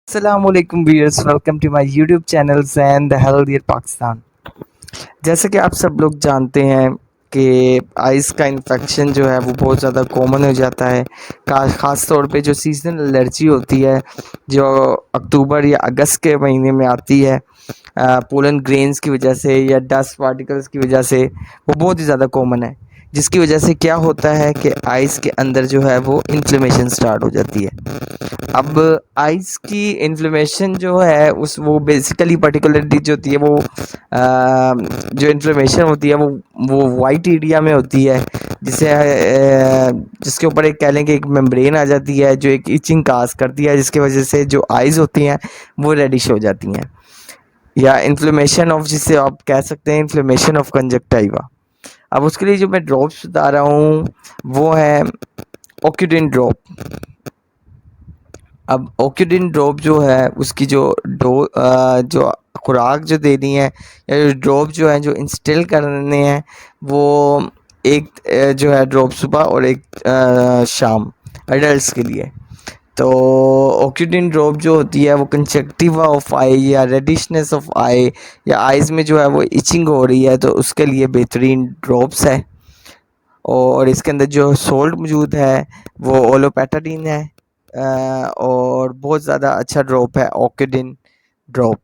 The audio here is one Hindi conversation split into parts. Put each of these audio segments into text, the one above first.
Assalamualaikum viewers, welcome to my YouTube channel and the Healthier Pakistan। जैसे कि आप सब लोग जानते हैं कि आइज़ का इन्फेक्शन जो है वो बहुत ज़्यादा कॉमन हो जाता है। ख़ास तौर पे जो सीजनल एलर्जी होती है जो अक्टूबर या अगस्त के महीने में आती है पोलन ग्रेन्स की वजह से या डस्ट पार्टिकल्स की वजह से, वो बहुत ही ज़्यादा कॉमन है। जिसकी वजह से क्या होता है कि आइज़ के अंदर जो है वो इन्फ्लेमेशन स्टार्ट हो जाती है। अब आइज़ की इन्फ्लेमेशन जो है उस वो बेसिकली पर्टिकुलरली जो होती है वो जो इन्फ्लेमेशन होती है वो वाइट एरिया में होती है, जिसे जिसके ऊपर एक कह लें कि एक मेम्ब्रेन आ जाती है जो एक इचिंग काज करती है, जिसकी वजह से जो आइज़ होती हैं वो रेडिश हो जाती हैं, या इन्फ्लेमेशन ऑफ, जिसे आप कह सकते हैं इन्फ्लेमेशन ऑफ कंजक्टाइवा। अब उसके लिए जो मैं ड्रॉप्स बता रहा हूँ वो है ओक्यूडिन ड्रॉप। अब ओक्यूडिन ड्रॉप जो है उसकी जो खुराक जो देनी है या जो ड्रॉप जो है जो इंस्टिल करने हैं वो एक जो है ड्रॉप सुबह और एक शाम एडल्ट्स के लिए। तो ओक्यूडिन ड्रॉप जो होती है वो कंजक्टिवा ऑफ आई या रेडिशनेस ऑफ आई या आइज़ में जो है वो इचिंग हो रही है तो उसके लिए बेहतरीन ड्रॉप्स है। और इसके अंदर जो सोल्ट मौजूद है वो ओलोपेटाडीन है, और बहुत ज़्यादा अच्छा ड्रॉप है ओक्यूडिन drop.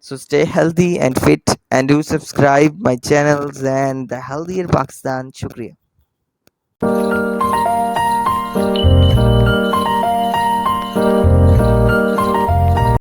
So stay healthy and fit and do subscribe my channels and the Healthier Pakistan. Shukriya।